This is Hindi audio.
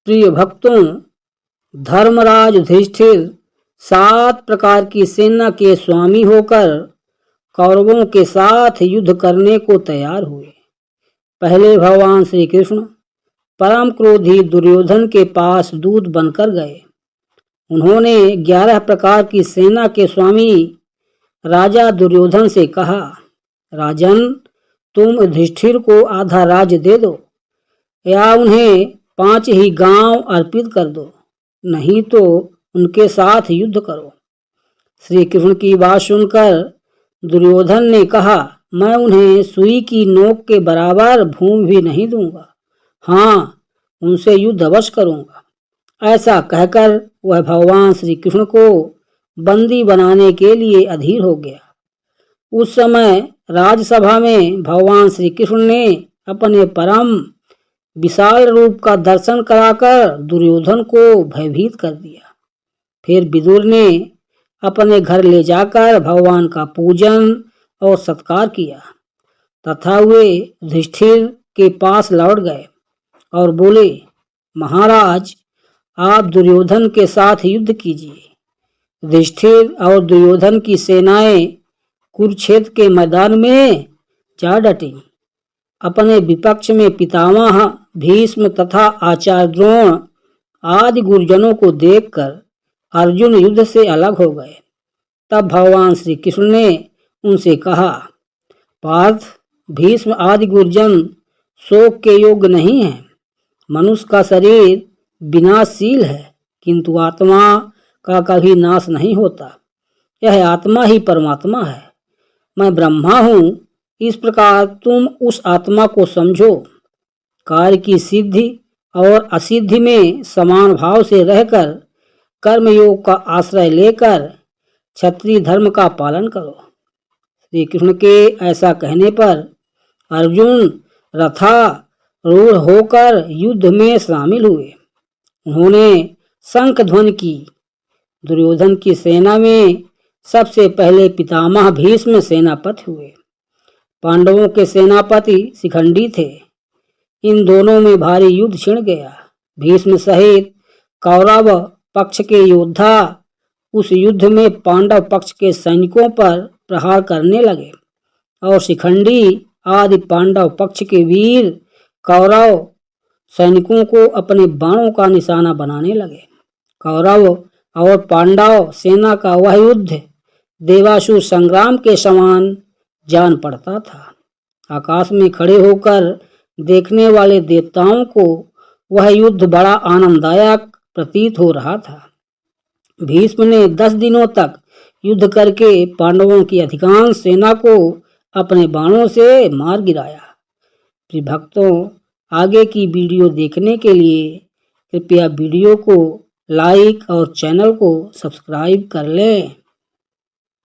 प्रिय भक्तों, धर्मराज युधिष्ठिर 7 प्रकार की सेना के स्वामी होकर कौरवों के साथ युद्ध करने को तैयार हुए। पहले भगवान श्री कृष्ण परम क्रोधी दुर्योधन के पास दूत बनकर गए। उन्होंने 11 प्रकार की सेना के स्वामी राजा दुर्योधन से कहा, राजन, तुम युधिष्ठिर को आधा राज्य दे दो या उन्हें 5 ही गांव अर्पित कर दो, नहीं तो उनके साथ युद्ध करो। श्री कृष्ण की बात सुनकर दुर्योधन ने कहा, मैं उन्हें सुई की नोक के बराबर भूमि भी नहीं दूंगा। हाँ, उनसे युद्ध अवश्य करूंगा। ऐसा कहकर वह भगवान श्री कृष्ण को बंदी बनाने के लिए अधीर हो गया। उस समय राजसभा में भगवान श्री कृष्ण ने अपने परम विशाल रूप का दर्शन कराकर दुर्योधन को भयभीत कर दिया। फिर विदुर ने अपने घर ले जाकर भगवान का पूजन और सत्कार किया तथा वे युधिष्ठिर के पास लौट गए और बोले, महाराज, आप दुर्योधन के साथ युद्ध कीजिए। युधिष्ठिर और दुर्योधन की सेनाएं कुरुक्षेत्र के मैदान में जा डटी। अपने विपक्ष में पितामह भीष्म तथा आचार्य द्रोण आदि गुरुजनों को देखकर अर्जुन युद्ध से अलग हो गए। तब भगवान श्री कृष्ण ने उनसे कहा, पार्थ, भीष्म आदि गुरुजन शोक के योग्य नहीं है। मनुष्य का शरीर विनाशशील है, किंतु आत्मा का कभी नाश नहीं होता। यह आत्मा ही परमात्मा है। मैं ब्रह्मा हूँ। इस प्रकार तुम उस आत्मा को समझो। कार्य की सिद्धि और असिद्धि में समान भाव से रहकर कर्मयोग का आश्रय लेकर क्षत्रिय धर्म का पालन करो। श्री कृष्ण के ऐसा कहने पर अर्जुन रथारूढ़ होकर युद्ध में शामिल हुए। उन्होंने शंख ध्वनि की। दुर्योधन की सेना में सबसे पहले पितामह भीष्म सेनापति हुए। पांडवों के सेनापति शिखंडी थे। इन दोनों में भारी युद्ध छिड़ गया। भीष्म सहित कौरव पक्ष के योद्धा उस युद्ध में पांडव पक्ष के सैनिकों पर प्रहार करने लगे और शिखंडी आदि पांडव पक्ष के वीर कौरव सैनिकों को अपने बाणों का निशाना बनाने लगे। कौरव और पांडव सेना का वह युद्ध देवासुर संग्राम के समान जान पड़ता था। आकाश में खड़े होकर देखने वाले देवताओं को वह युद्ध बड़ा आनंददायक प्रतीत हो रहा था। भीष्म ने 10 दिनों तक युद्ध करके पांडवों की अधिकांश सेना को अपने बाणों से मार गिराया। प्रिय भक्तों, आगे की वीडियो देखने के लिए कृपया वीडियो को लाइक और चैनल को सब्सक्राइब कर लें।